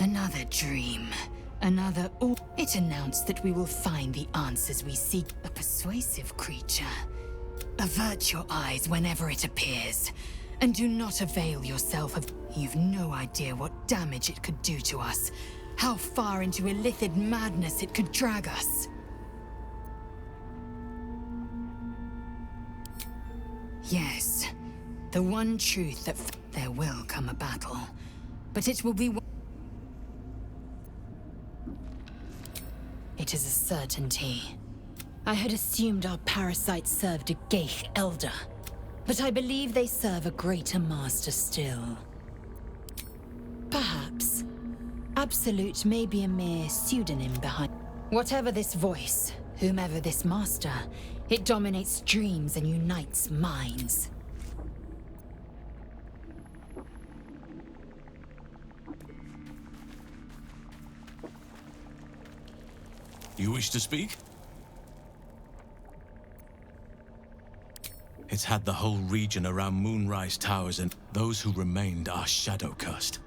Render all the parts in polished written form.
Another dream. Another... It announced that we will find the answers we seek. A persuasive creature. Avert your eyes whenever it appears. And do not avail yourself of... You've no idea what damage it could do to us. How far into illithid madness it could drag us. Yes. The one truth that... There will come a battle. But it will be... It is a certainty. I had assumed our parasites served a Geich elder, but I believe they serve a greater master still. Perhaps. Absolute may be a mere pseudonym behind... Whatever this voice, whomever this master, it dominates dreams and unites minds. You wish to speak? It's had the whole region around Moonrise Towers, and those who remained are shadow-cursed.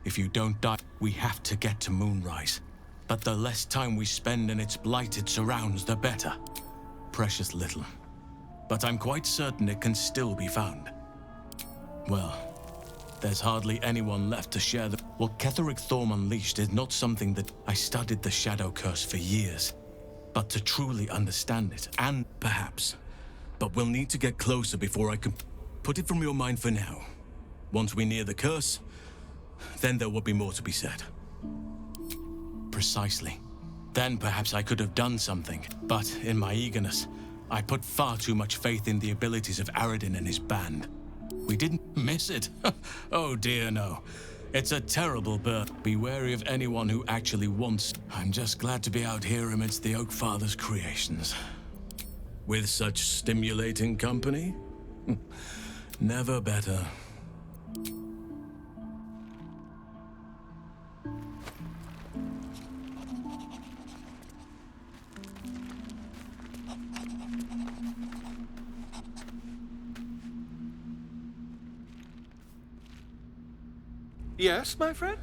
If you don't die, we have to get to Moonrise. But the less time we spend in its blighted surrounds, the better. Precious little. But I'm quite certain it can still be found. Well, there's hardly anyone left to share the... What Ketheric Thorm unleashed is not something that... I studied the Shadow Curse for years. But to truly understand it, and perhaps... But we'll need to get closer before I can... Put it from your mind for now. Once we near the curse, then there will be more to be said. Precisely. Then perhaps I could have done something. But in my eagerness, I put far too much faith in the abilities of Aradin and his band. We didn't miss it. Oh dear, no. It's a terrible birth. Be wary of anyone who actually wants... I'm just glad to be out here amidst the Oak Father's creations. With such stimulating company? Never better. Yes, my friend?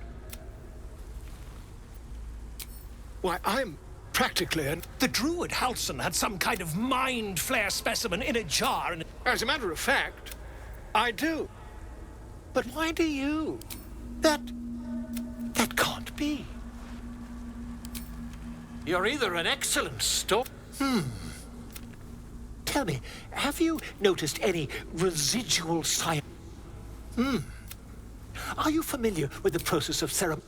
Why, I'm practically an... The druid Halson had some kind of mind flare specimen in a jar, and as a matter of fact, I do. But why do you? That can't be. You're either an excellent Tell me, have you noticed any residual science? Are you familiar with the process of ceremony?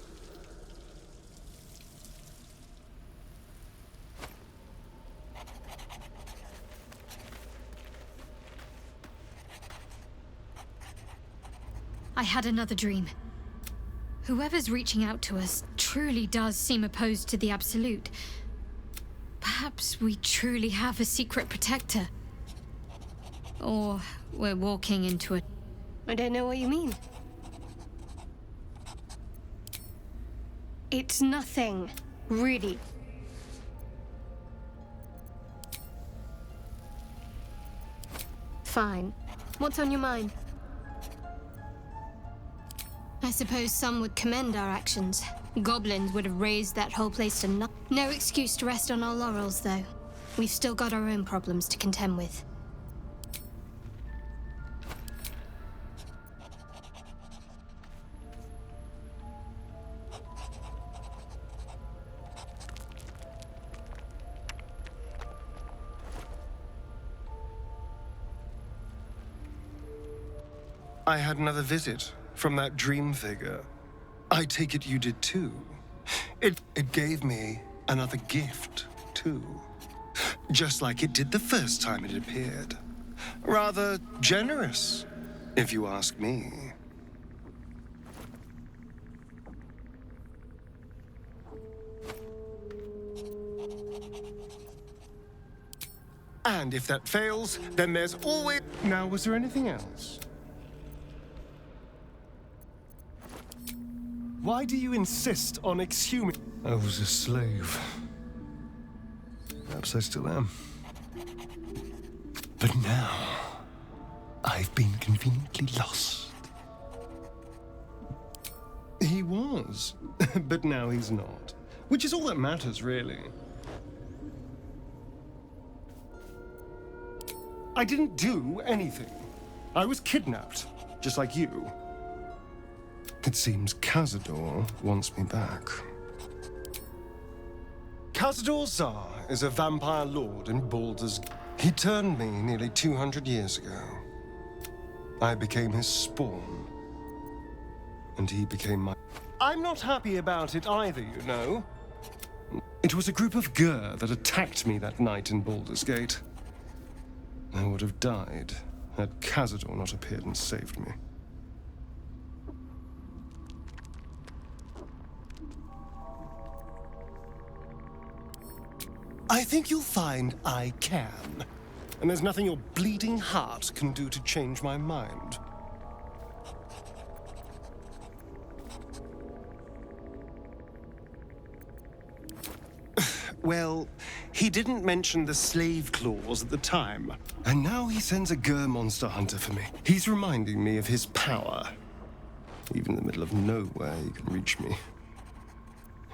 I had another dream. Whoever's reaching out to us truly does seem opposed to the Absolute. Perhaps we truly have a secret protector. Or we're walking into a... I don't know what you mean. It's nothing, really. Fine. What's on your mind? I suppose some would commend our actions. Goblins would have raised that whole place to nothing. No excuse to rest on our laurels, though. We've still got our own problems to contend with. I had another visit from that dream figure. I take it you did too. It gave me another gift too. Just like it did the first time it appeared. Rather generous, if you ask me. And if that fails, then there's always... Now, was there anything else? Why do you insist on exhuming? I was a slave. Perhaps I still am. But now, I've been conveniently lost. He was was. But now he's not. Which is all that matters, really. I didn't do anything. I was kidnapped, just like you. It seems Cazador wants me back. Cazador Zar is a vampire lord in Baldur's... He turned me nearly 200 years ago. I became his spawn. And he became my... I'm not happy about it either, you know. It was a group of Gur that attacked me that night in Baldur's Gate. I would have died had Cazador not appeared and saved me. I think you'll find I can. And there's nothing your bleeding heart can do to change my mind. Well, he didn't mention the slave clause at the time. And now he sends a Gur monster hunter for me. He's reminding me of his power. Even in the middle of nowhere, he can reach me.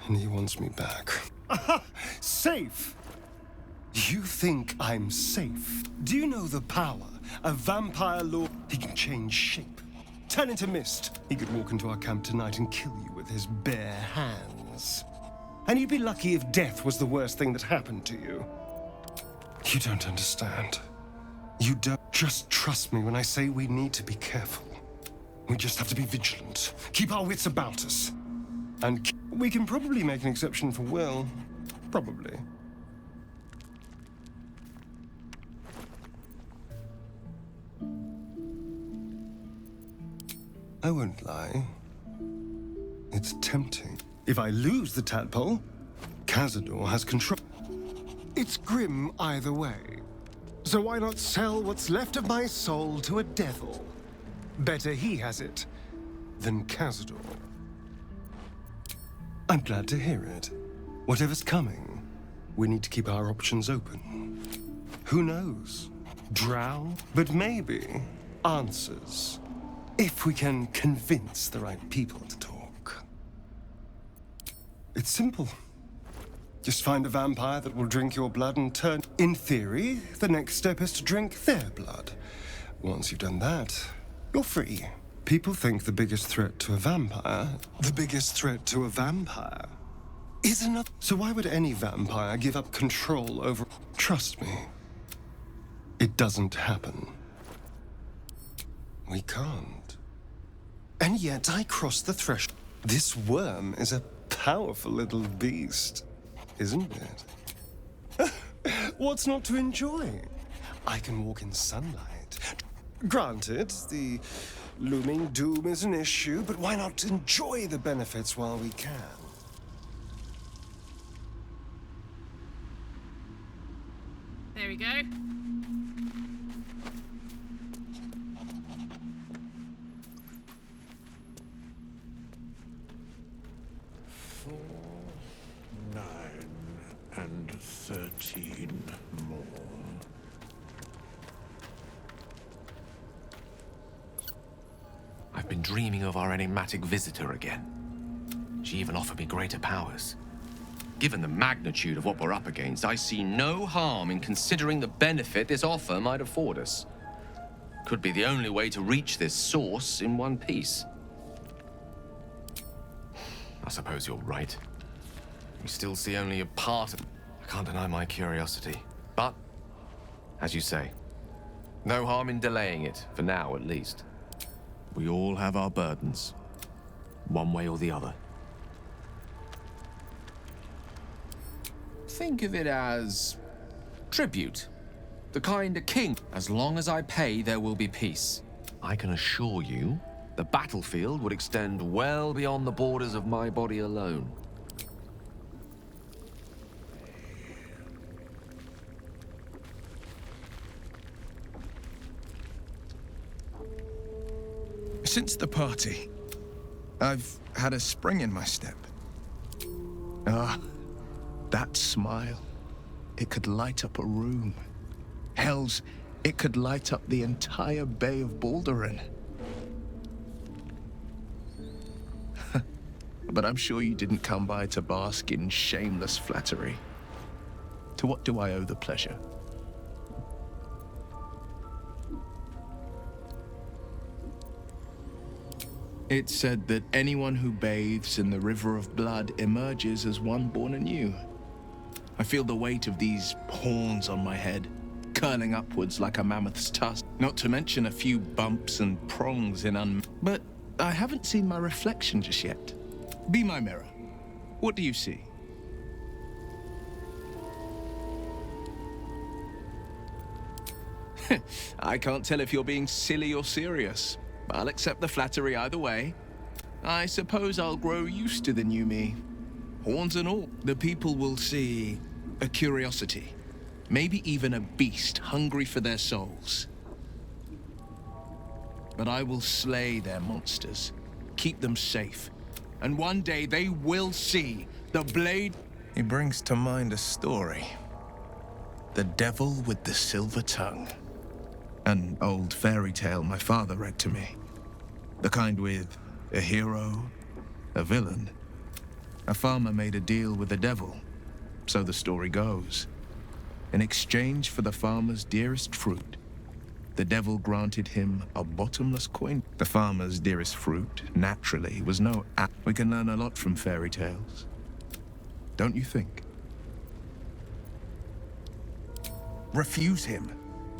And he wants me back. Aha! Safe! You think I'm safe? Do you know the power? A vampire lord, he can change shape. Turn into mist. He could walk into our camp tonight and kill you with his bare hands. And you'd be lucky if death was the worst thing that happened to you. You don't understand. You don't. Just trust me when I say we need to be careful. We just have to be vigilant. Keep our wits about us. And we can probably make an exception for Will. Probably. I won't lie. It's tempting. If I lose the tadpole, Cazador has control. It's grim either way. So why not sell what's left of my soul to a devil? Better he has it than Cazador. I'm glad to hear it. Whatever's coming, we need to keep our options open. Who knows? Drow, but maybe answers. If we can convince the right people to talk. It's simple. Just find a vampire that will drink your blood and turn... In theory, the next step is to drink their blood. Once you've done that, you're free. People think the biggest threat to a vampire... The biggest threat to a vampire is another... So why would any vampire give up control over... Trust me, it doesn't happen. We can't. And yet I crossed the threshold. This worm is a powerful little beast, isn't it? What's not to enjoy? I can walk in sunlight. Granted, the looming doom is an issue, but why not enjoy the benefits while we can? There we go. And 13 more. I've been dreaming of our enigmatic visitor again. She even offered me greater powers. Given the magnitude of what we're up against, I see no harm in considering the benefit this offer might afford us. Could be the only way to reach this source in one piece. I suppose you're right. We still see only a part of... I can't deny my curiosity. But, as you say, no harm in delaying it, for now at least. We all have our burdens, one way or the other. Think of it as tribute. The kind a king. As long as I pay, there will be peace. I can assure you, the battlefield would extend well beyond the borders of my body alone. Since the party, I've had a spring in my step. Ah, that smile. It could light up a room. Hells, it could light up the entire Bay of Baldur. but I'm sure you didn't come by to bask in shameless flattery. To what do I owe the pleasure? It's said that anyone who bathes in the river of blood emerges as one born anew. I feel the weight of these horns on my head, curling upwards like a mammoth's tusk, not to mention a few bumps and prongs in But I haven't seen my reflection just yet. Be my mirror. What do you see? I can't tell if you're being silly or serious. I'll accept the flattery either way. I suppose I'll grow used to the new me. Horns and all. The people will see a curiosity. Maybe even a beast hungry for their souls. But I will slay their monsters, keep them safe. And one day they will see the blade. He brings to mind a story. The Devil with the Silver Tongue. An old fairy tale my father read to me. The kind with a hero, a villain. A farmer made a deal with the devil, so the story goes. In exchange for the farmer's dearest fruit, the devil granted him a bottomless coin. The farmer's dearest fruit, naturally, was no app. We can learn a lot from fairy tales. Don't you think? Refuse him.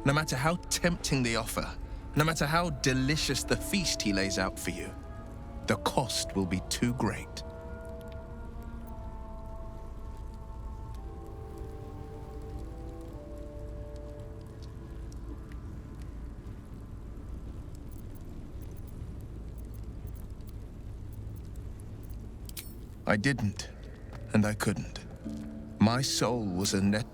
No matter how tempting the offer, no matter how delicious the feast he lays out for you, the cost will be too great. I didn't, and I couldn't. My soul was a net...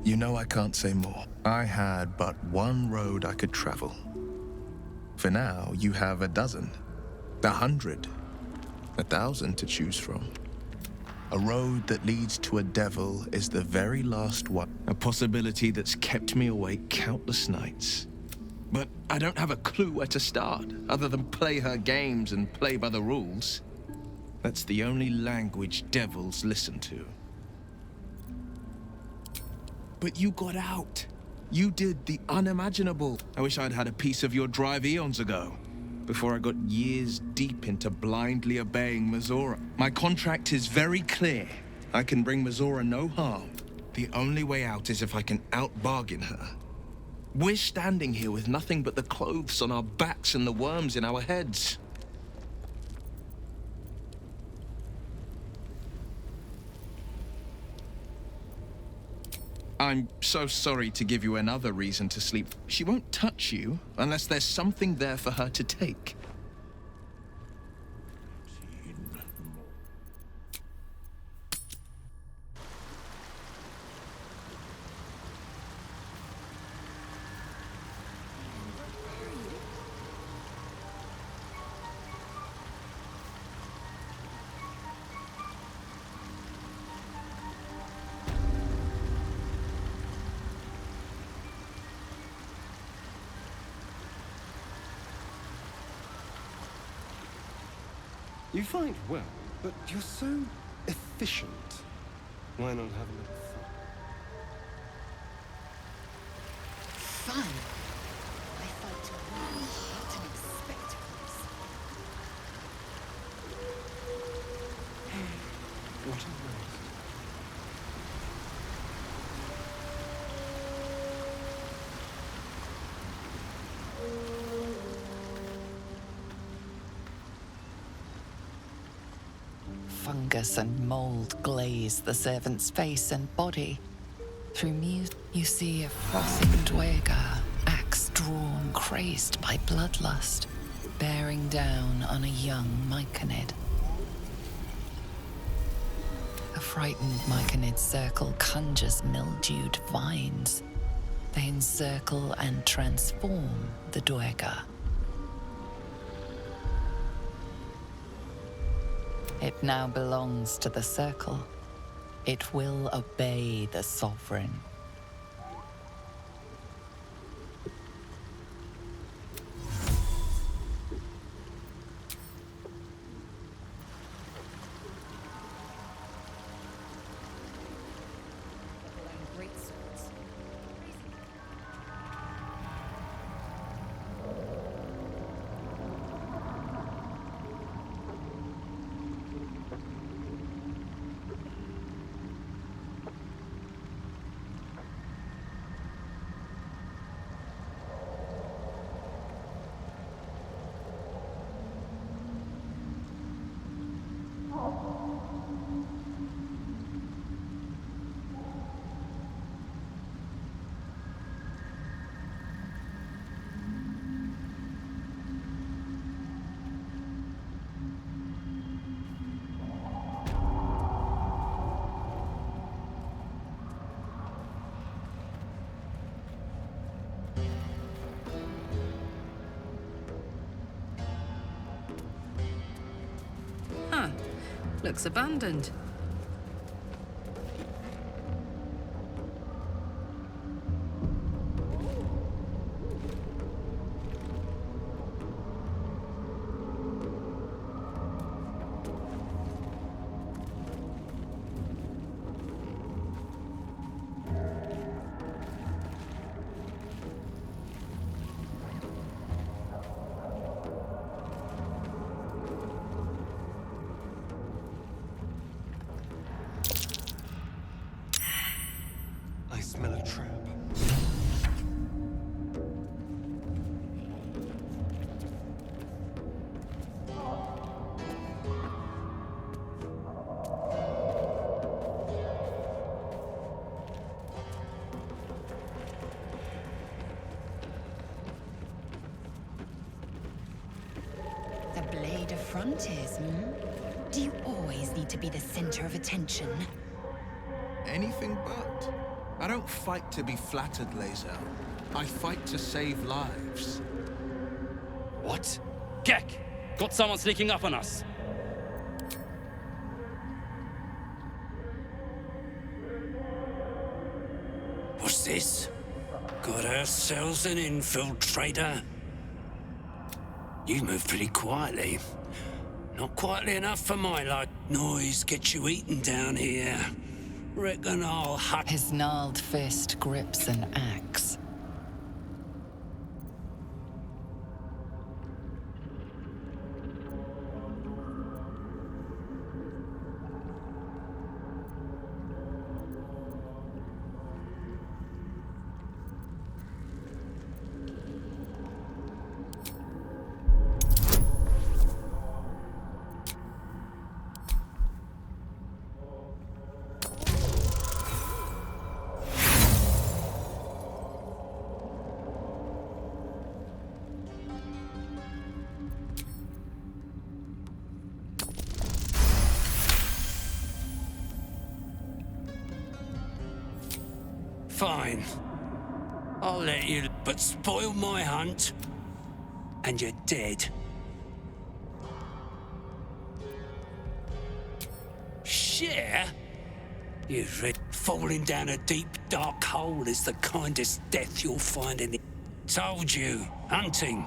You know I can't say more. I had but one road I could travel. For now, you have a dozen, 100, 1,000 to choose from. A road that leads to a devil is the very last one. A possibility that's kept me awake countless nights. But I don't have a clue where to start, other than play her games and play by the rules. That's the only language devils listen to. But you got out. You did the unimaginable. I wish I'd had a piece of your drive eons ago, before I got years deep into blindly obeying Mizora. My contract is very clear. I can bring Mizora no harm. The only way out is if I can out-bargain her. We're standing here with nothing but the clothes on our backs and the worms in our heads. I'm so sorry to give you another reason to sleep. She won't touch you unless there's something there for her to take. You fight well, but you're so efficient. Why not have a little fun? Fun? I thought to win, not to make spectacles. What a waste. Fungus and mold glaze the servant's face and body. Through muse, you see a frothing dwerga, axe drawn, crazed by bloodlust, bearing down on a young myconid. A frightened myconid circle conjures mildewed vines. They encircle and transform the dwerga. It now belongs to the circle. It will obey the sovereign. Looks abandoned. I smell a trap. The blade of frontiers, hmm? Do you always need to be the center of attention? Anything but. I don't fight to be flattered, Laser. I fight to save lives. What? Gek! Got someone sneaking up on us. What's this? Got ourselves an infiltrator. You move pretty quietly. Not quietly enough for my life. Noise gets you eaten down here. Reckon I'll hut. His gnarled fist grips an axe. Fine. I'll let you, but spoil my hunt, and you're dead. Share? Falling down a deep, dark hole is the kindest death you'll find in it. Told you, hunting.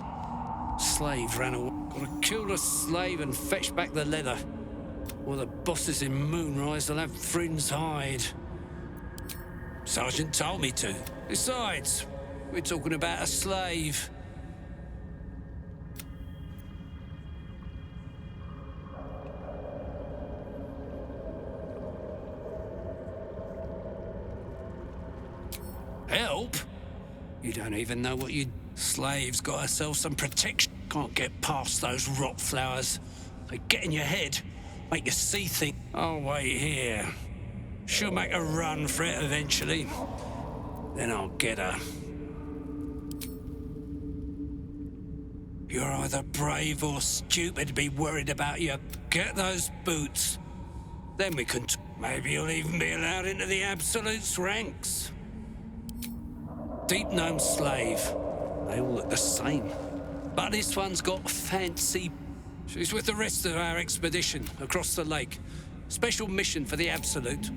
Slave ran away. Gotta kill the slave and fetch back the leather. Or the bosses in Moonrise will have Frin's hide. Sergeant told me to. Besides, we're talking about a slave. Help? You don't even know what you... Slaves got herself some protection. Can't get past those rot flowers. They get in your head, make you see things. I'll wait here. She'll make a run for it eventually. Then I'll get her. You're either brave or stupid to be worried about you. Get those boots. Then we can... Maybe you'll even be allowed into the Absolute's ranks. Deep gnome slave. They all look the same. But this one's got fancy... She's with the rest of our expedition across the lake. Special mission for the Absolute.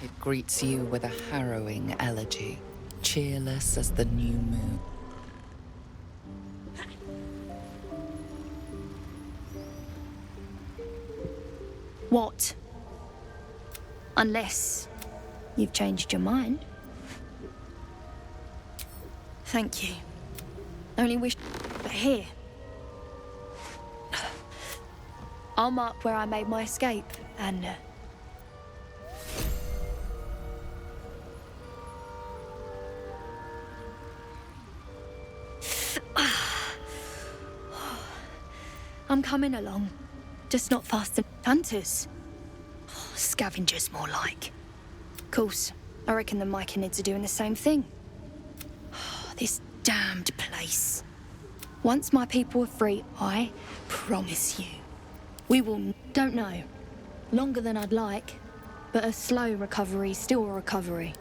It greets you with a harrowing elegy, cheerless as the new moon. What? Unless you've changed your mind. Thank you. Only wish... But here. I'll mark where I made my escape, and... I'm coming along. Just not fast enough. Hunters. Scavengers, more like. Of course, I reckon the Myconids are doing the same thing. This damned place. Once my people are free, I promise you, we will... Don't know. Longer than I'd like, but a slow recovery is still a recovery.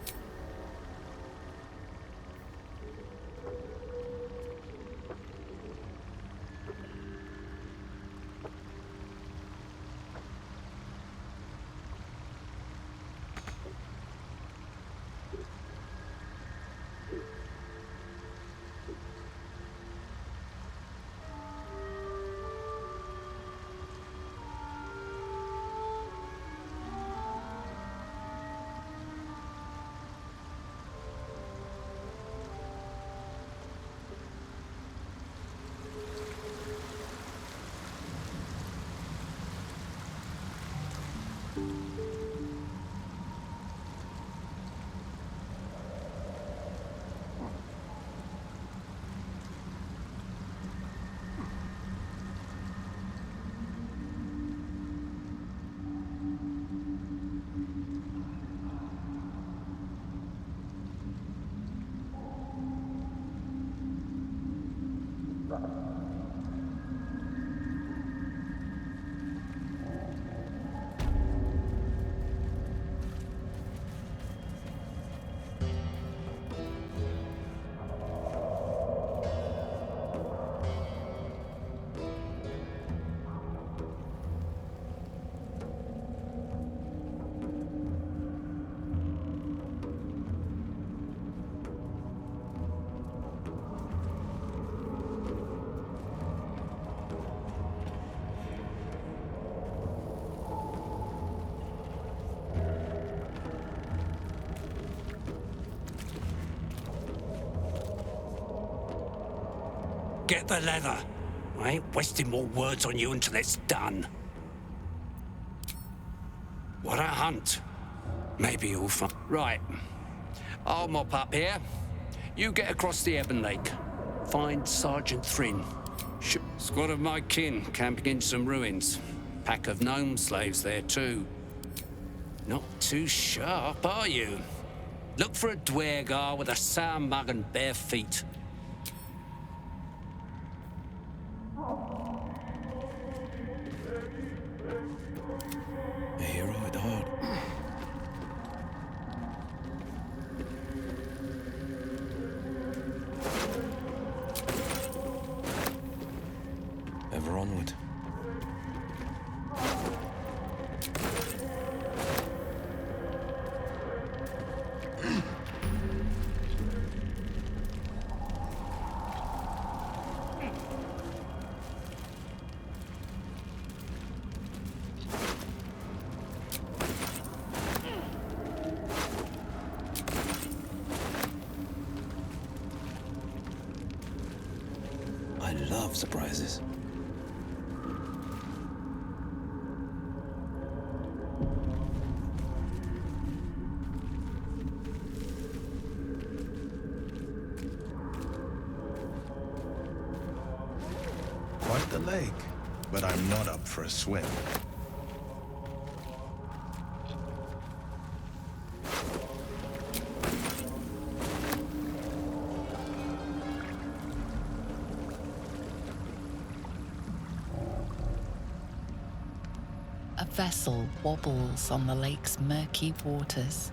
Get the leather. I ain't wasting more words on you until it's done. What a hunt. Maybe you'll find... Right. I'll mop up here. You get across the Ebon Lake. Find Sergeant Thrin. Squad of my kin camping in some ruins. Pack of gnome slaves there too. Not too sharp, are you? Look for a dwergar with a sour mug and bare feet. Ever onward. I love surprises. Quite the lake, but I'm not up for a swim. A vessel wobbles on the lake's murky waters.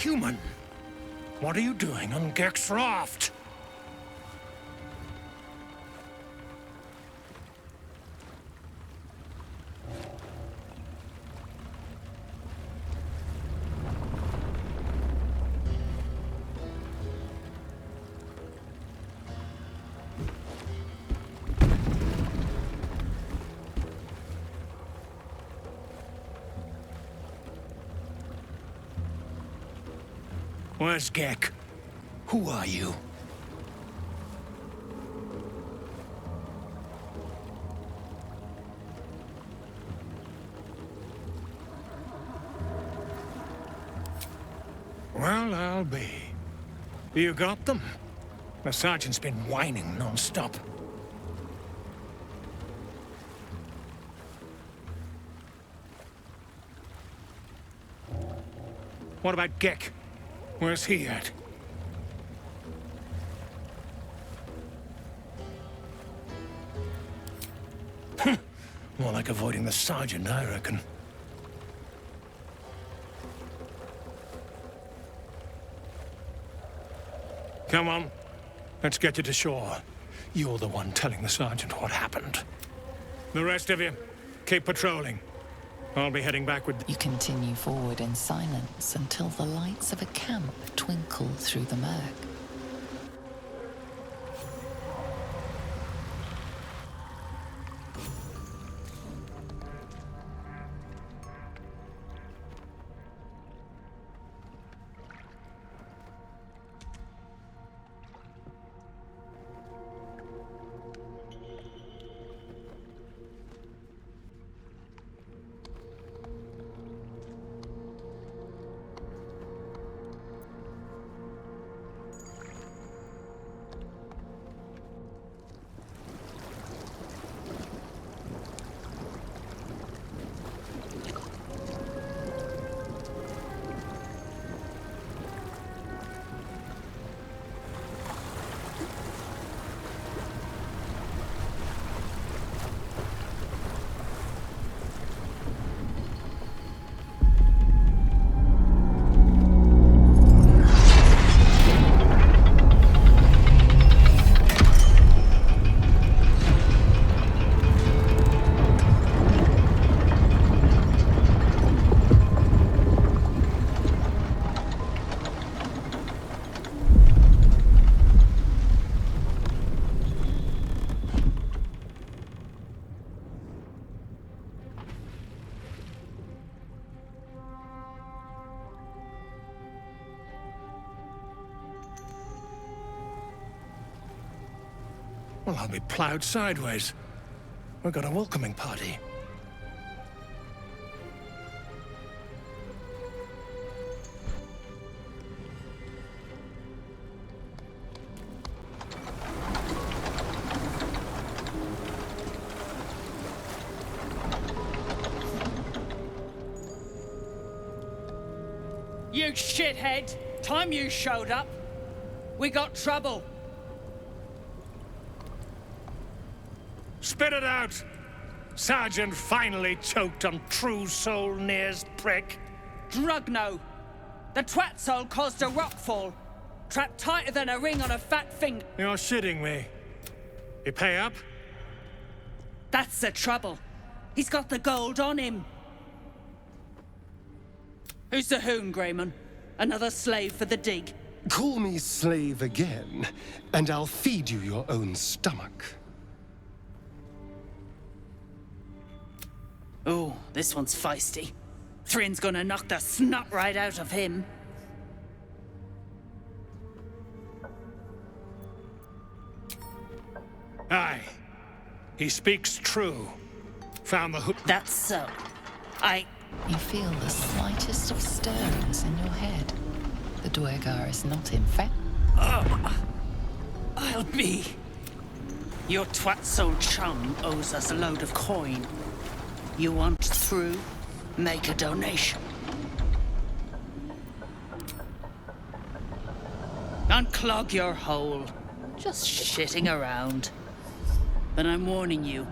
human. What are you doing on Gek's raft? Where's Gek? Who are you? Well, I'll be. You got them? The sergeant's been whining non-stop. What about Gek? Where's he at? More like avoiding the sergeant, I reckon. Come on, let's get you to shore. You're the one telling the sergeant what happened. The rest of you, keep patrolling. I'll be heading back with... You continue forward in silence until the lights of a camp twinkle through the murk. Well, I'll be plowed sideways. We've got a welcoming party. You shithead! Time you showed up, we got trouble. Spit it out! Sergeant finally choked on True Soul Near's prick. Drugno! The twat soul caused a rockfall. Trapped tighter than a ring on a fat finger. You're shitting me. You pay up? That's the trouble. He's got the gold on him. Who's the hoon, Greyman? Another slave for the dig? Call me slave again, and I'll feed you your own stomach. Oh, this one's feisty. Thrin's gonna knock the snot right out of him. Aye. He speaks true. Found the hook. That's so. You feel the slightest of stirrings in your head. The Dwergar is not in fact. I'll be. Your twat soul chum owes us a load of coin. You want through? Make a donation. Unclog your hole. Just shitting around. But I'm warning you,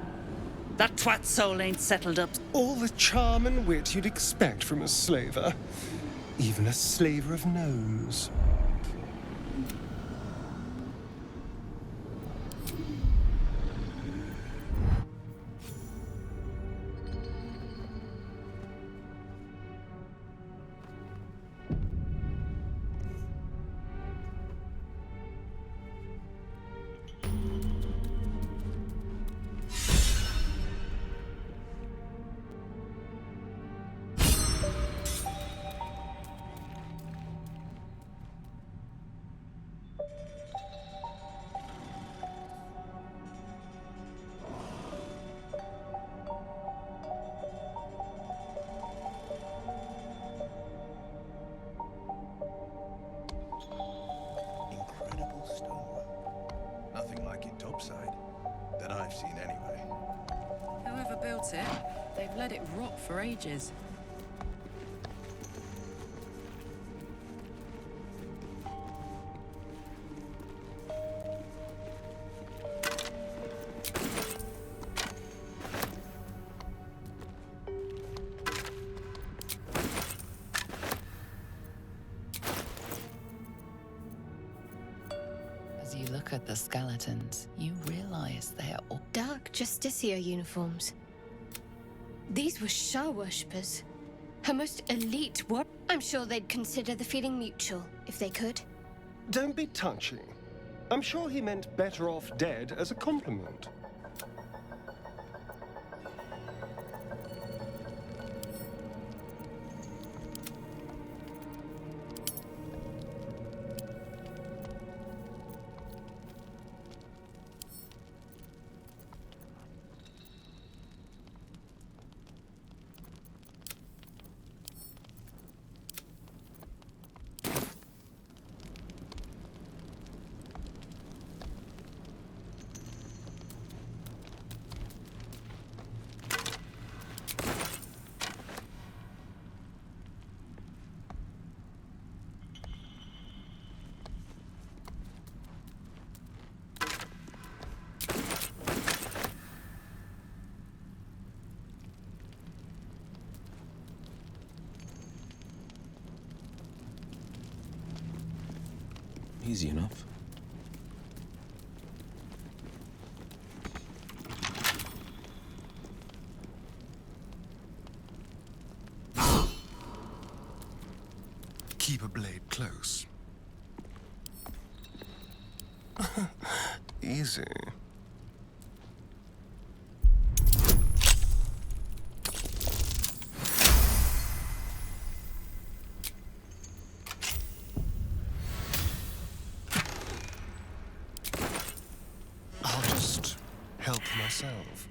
that twat soul ain't settled up. All the charm and wit you'd expect from a slaver. even a slaver of gnomes. Incredible stonework. Nothing like it topside, that I've seen anyway. Whoever built it, they've let it rot for ages. As you look at the skeletons, you realize they are all Dark Justicia uniforms. These were Shah worshippers. Her most elite war. I'm sure they'd consider the feeling mutual, if they could. Don't be touchy. I'm sure he meant better off dead as a compliment. Easy enough. Keep a blade close. Easy. I'll just help myself.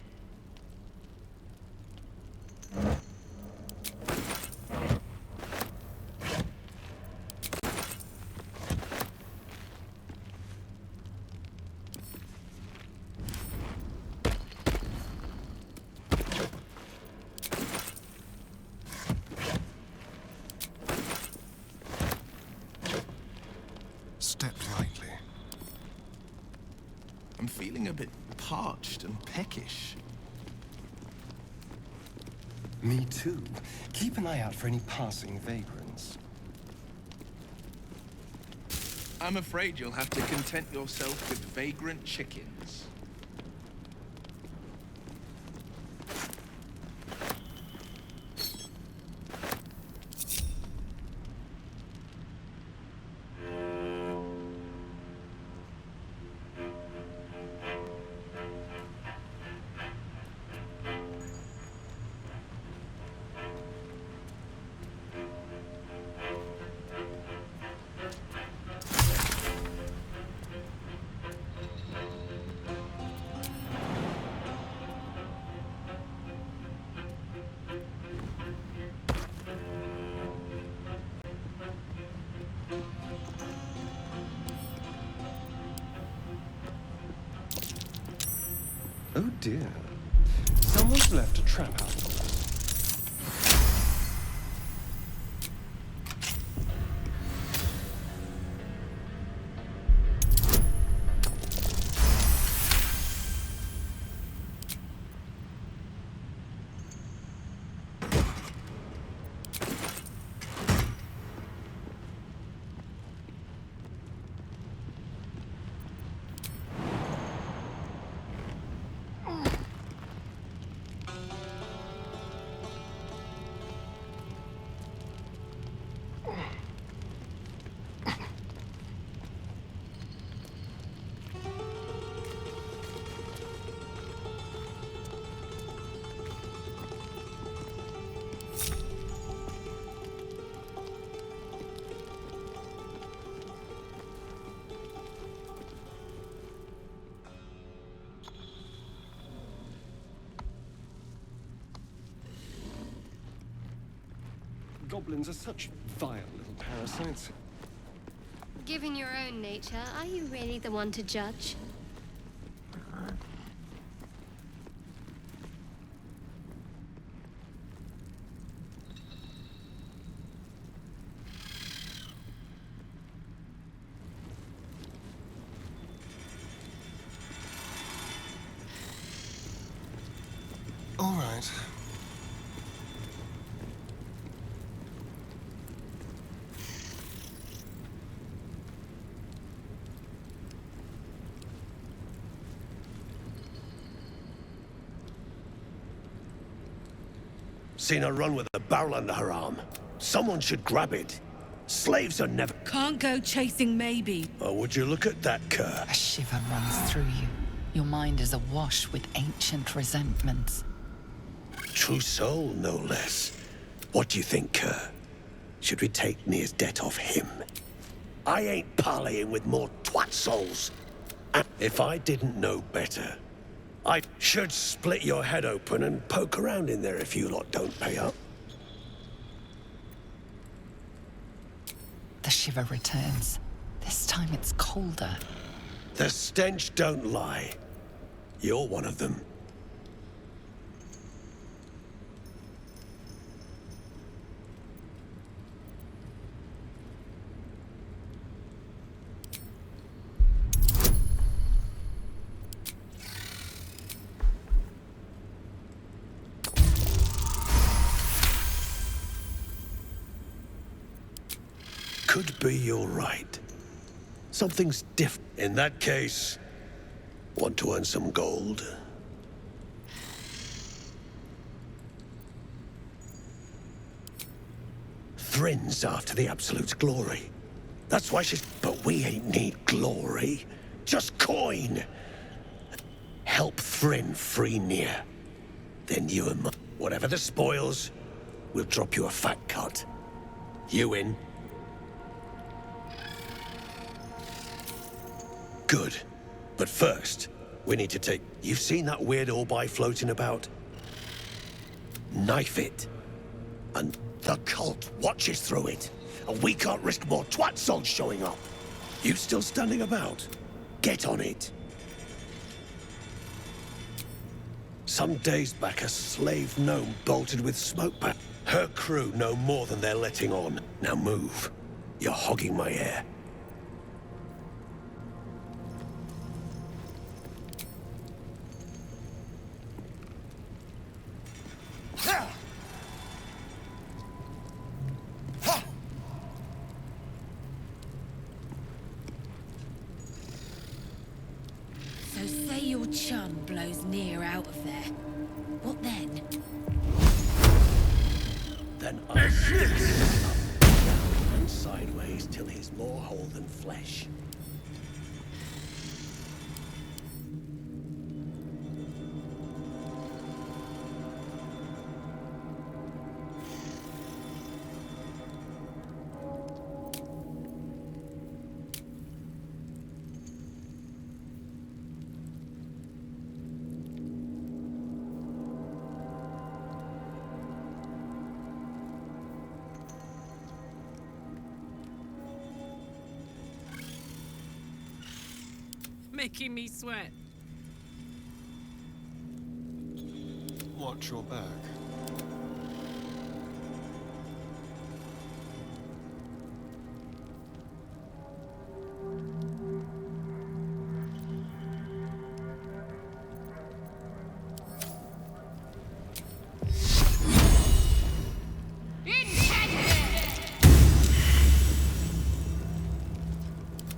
Step lightly. I'm feeling a bit parched and peckish. Me too. Keep an eye out for any passing vagrants. I'm afraid you'll have to content yourself with vagrant chickens. Oh dear. Someone's left a trap out. Goblins are such vile little parasites. Given your own nature, are you really the one to judge? All right. Seen her run with a barrel under her arm. Someone should grab it. Slaves are never... Can't go chasing maybe. Oh, would you look at that cur? A shiver runs through you. Your mind is awash with ancient resentments. True soul, no less. What do you think, cur? Should we take Nia's debt off him? I ain't parleying with more twat souls. And if I didn't know better, I should split your head open and poke around in there if you lot don't pay up. The shiver returns. This time it's colder. The stench don't lie. You're one of them. Could be you're right. Something's different. In that case, want to earn some gold? Thrin's after the Absolute's glory. That's why she's... But we ain't need glory. Just coin. Help Thrin free Nia. Then you and whatever the spoils, we'll drop you a fat cut. You in? Good. But first, we need to take... You've seen that weird all-by floating about? Knife it. And the cult watches through it. And we can't risk more twat souls showing up. You still standing about? Get on it. Some days back, a slave gnome bolted with smoke back. Her crew know more than they're letting on. Now move. You're hogging my air. So say your chum blows Nia out of there. What then? Then I'll stick him up, down, and sideways till he's more whole than flesh. Making me sweat. Watch your back.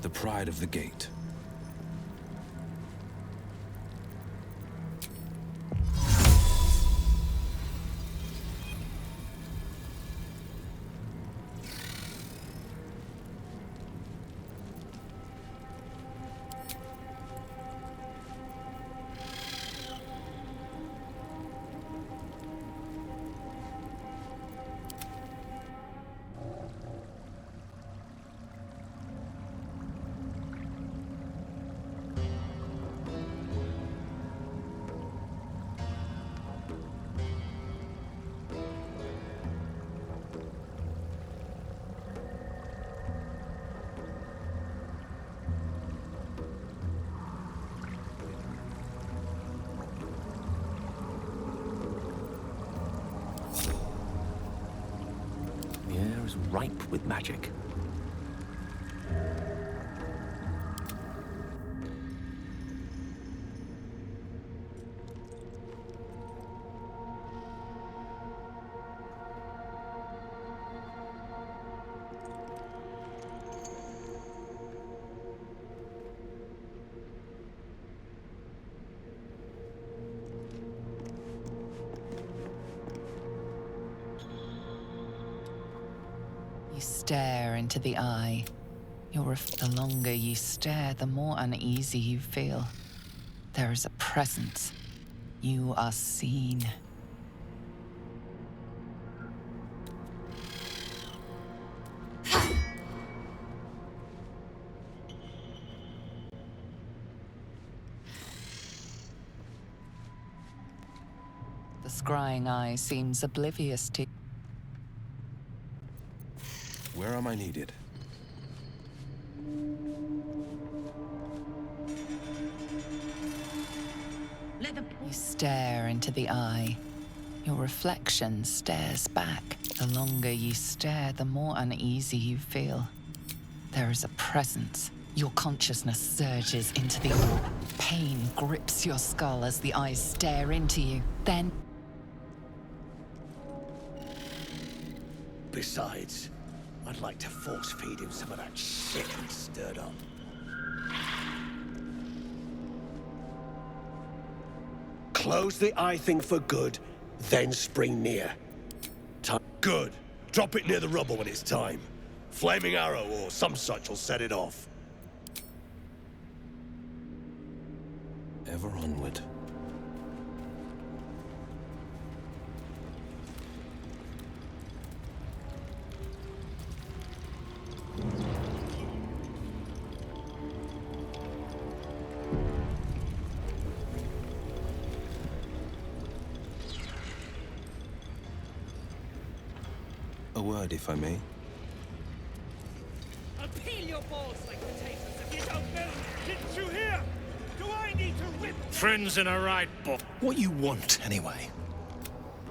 The pride of the gate. ripe with magic. You stare into the eye. The longer you stare, the more uneasy you feel. There is a presence. You are seen. The scrying eye seems oblivious to. Where am I needed? You stare into the eye. Your reflection stares back. The longer you stare, the more uneasy you feel. There is a presence. Your consciousness surges into the orb. Pain grips your skull as the eyes stare into you. Then... Besides, I'd like to force feed him some of that shit he stirred up. Close the eye thing for good, then spring near. Good. Drop it near the rubble when it's time. Flaming arrow or some such will set it off. Ever onward. A word, if I may. I'll peel your balls like potatoes if you don't know. Didn't you hear? Do I need to rip? Friends in a right, boy. What you want, anyway?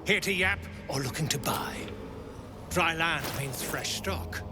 Here to yap or looking to buy? Dry land means fresh stock.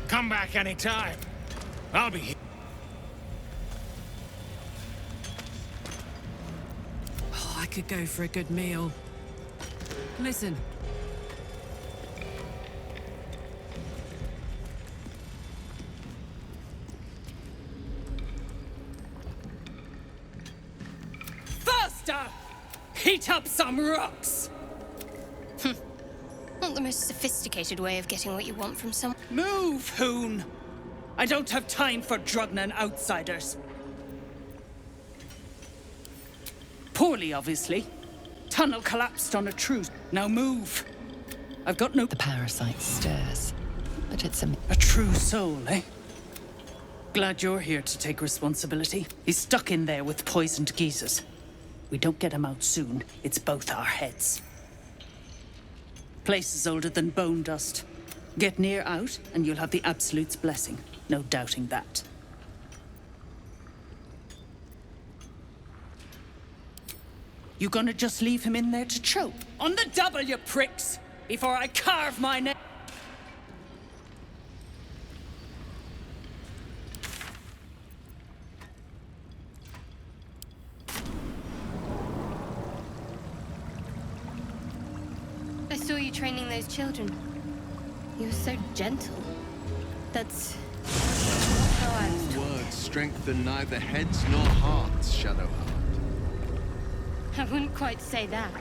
Come back anytime. I'll be here. Oh, I could go for a good meal. Listen. Faster! Heat up some rocks! Not the most sophisticated way of getting what you want from someone. Move, Hoon! I don't have time for Drugnan outsiders. Poorly, obviously. Tunnel collapsed on a truce. Now move. I've got no... The parasite stirs, but it's a true soul, eh? Glad you're here to take responsibility. He's stuck in there with poisoned geezers. We don't get him out soon, it's both our heads. Place is older than bone dust. Get near out, and you'll have the Absolute's blessing. No doubting that. You gonna just leave him in there to choke? On the double, you pricks! Before I carve my neck! I saw you training those children. You were so gentle. That's not how I was taught. Words strengthen neither heads nor hearts, Shadowheart. I wouldn't quite say that.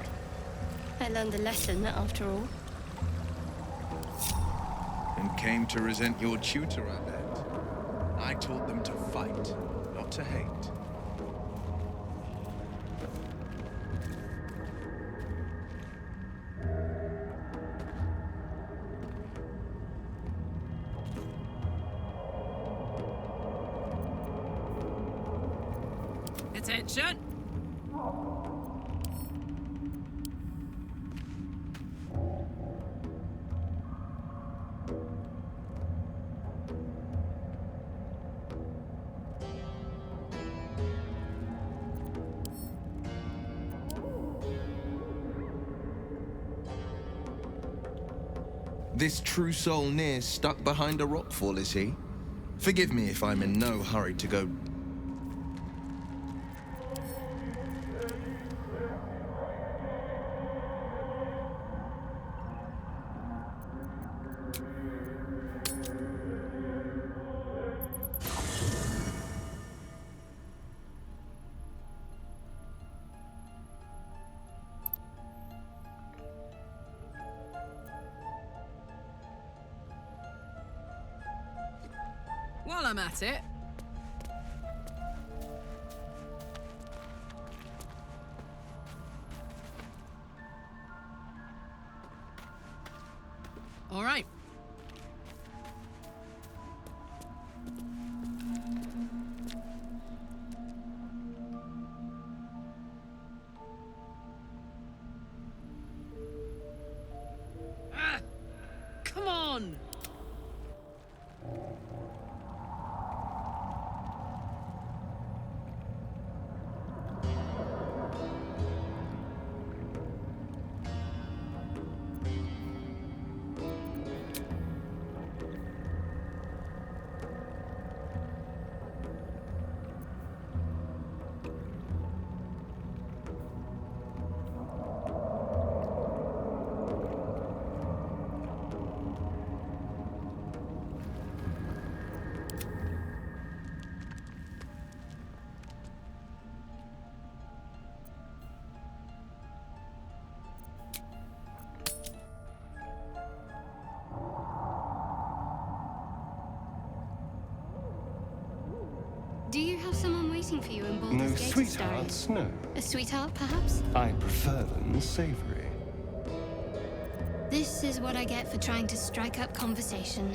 I learned a lesson, after all. And came to resent your tutor, I bet. I taught them to fight, not to hate. Attention! This true soul near stuck behind a rockfall, is he? Forgive me if I'm in no hurry to go. While I'm at it, all right. Come on. Do you have someone waiting for you in Baldur's No Gate, sweethearts, no. A sweetheart, perhaps? I prefer them savory. This is what I get for trying to strike up conversation.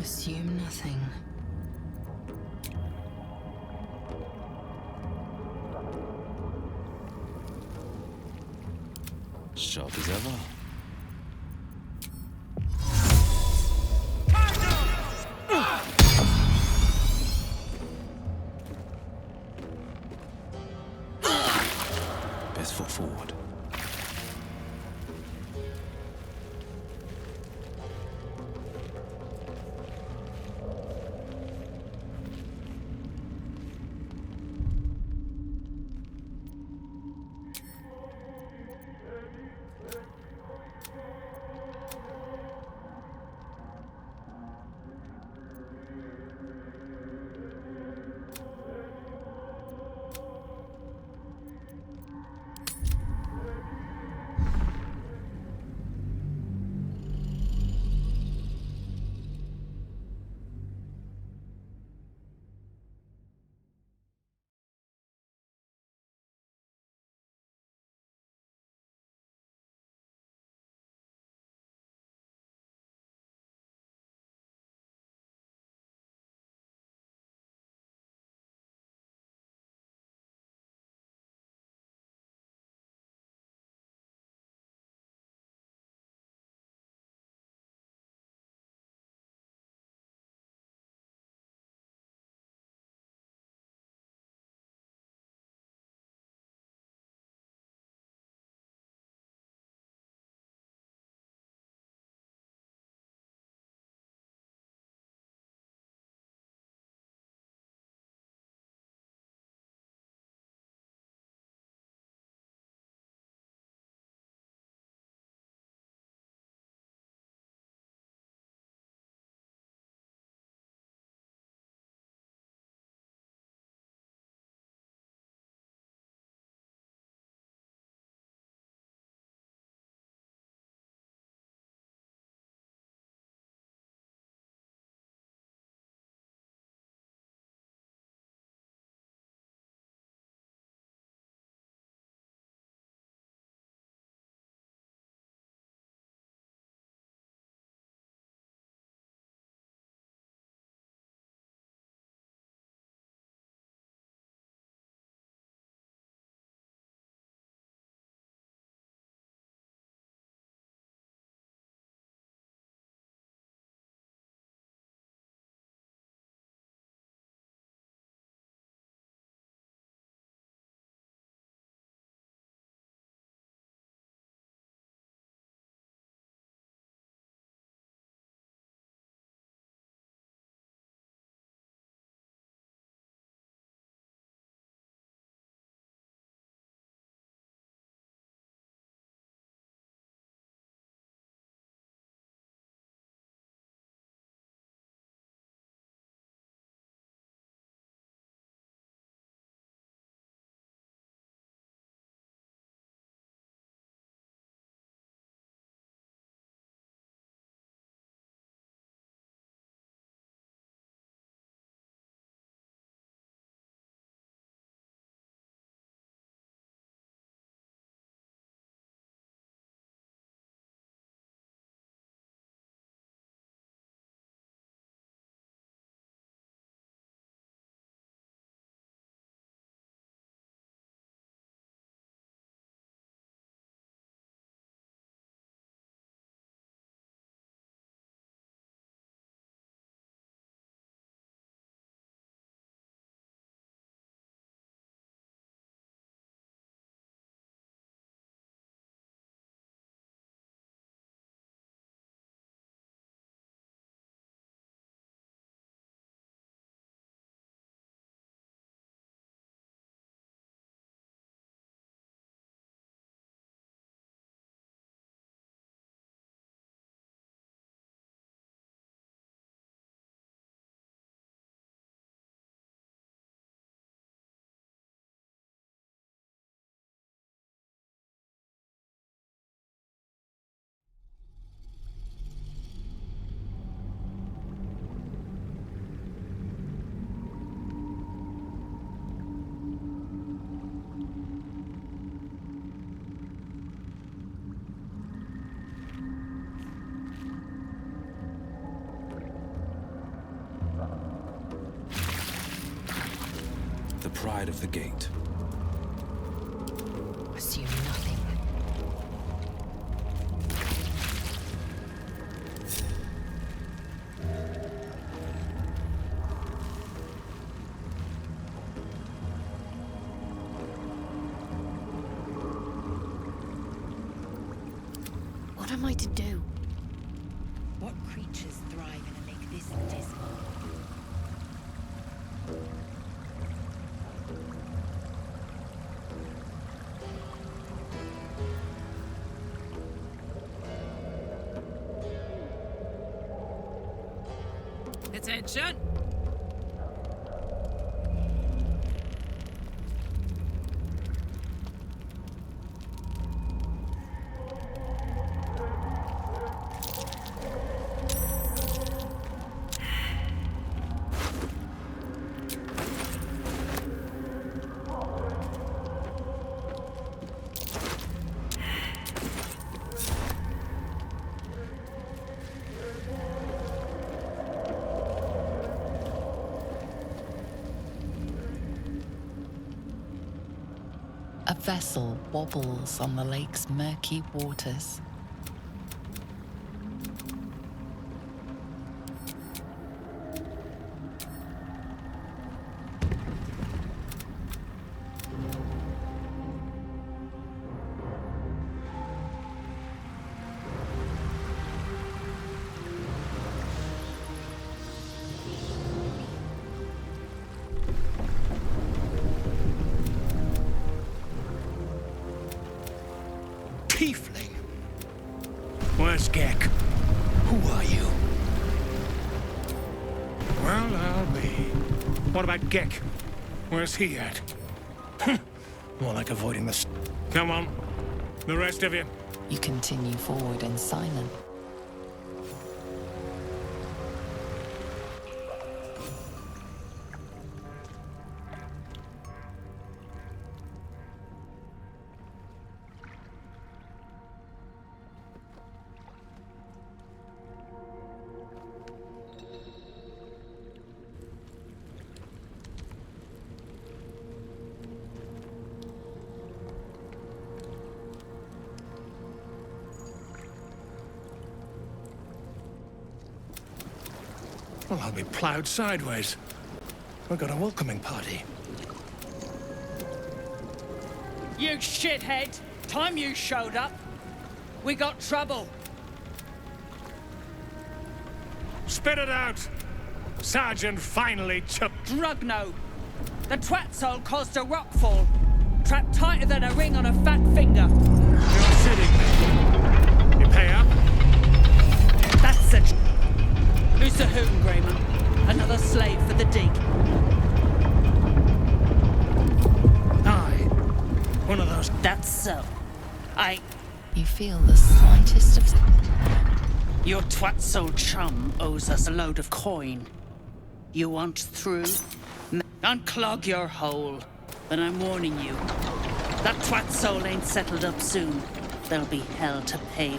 Assume nothing. Sharp as ever. Best foot forward. pride of the gate. Assume nothing. What am I to do? What creatures thrive in a lake this dismal? Attention! A vessel wobbles on the lake's murky waters. Tiefling? Where's Gek? Who are you? Well, I'll be. What about Gek? Where's he at? More like avoiding the... Come on. The rest of you. You continue forward in silence. Well, I'll be plowed sideways. We've got a welcoming party. You shithead! Time you showed up, we got trouble. Spit it out! Sergeant finally took... Drugno! The twat soul caused a rockfall. Trapped tighter than a ring on a fat finger. You're sitting there. You pay up? That's it. Who's the hoon, Greyman? Another slave for the dig. Aye. One of those... That's so. You feel the slightest of... Your twat soul chum owes us a load of coin. You want through? Unclog your hole. But I'm warning you. That twat soul ain't settled up soon. There'll be hell to pay.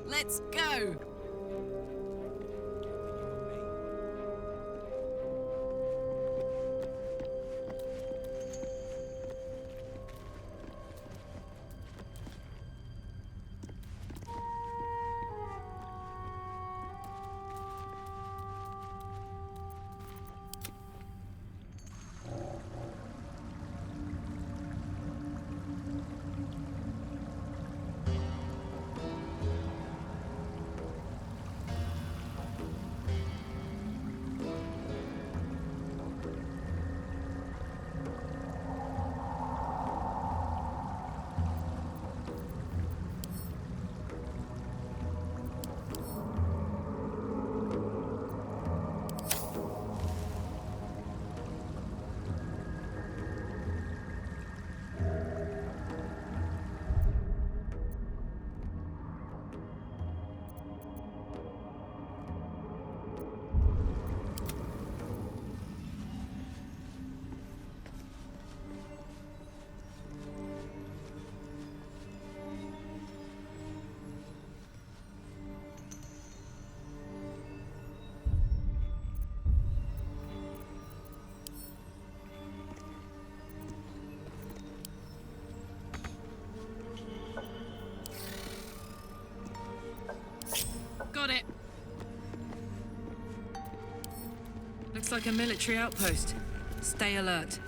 Let's go! like a military outpost. Stay alert.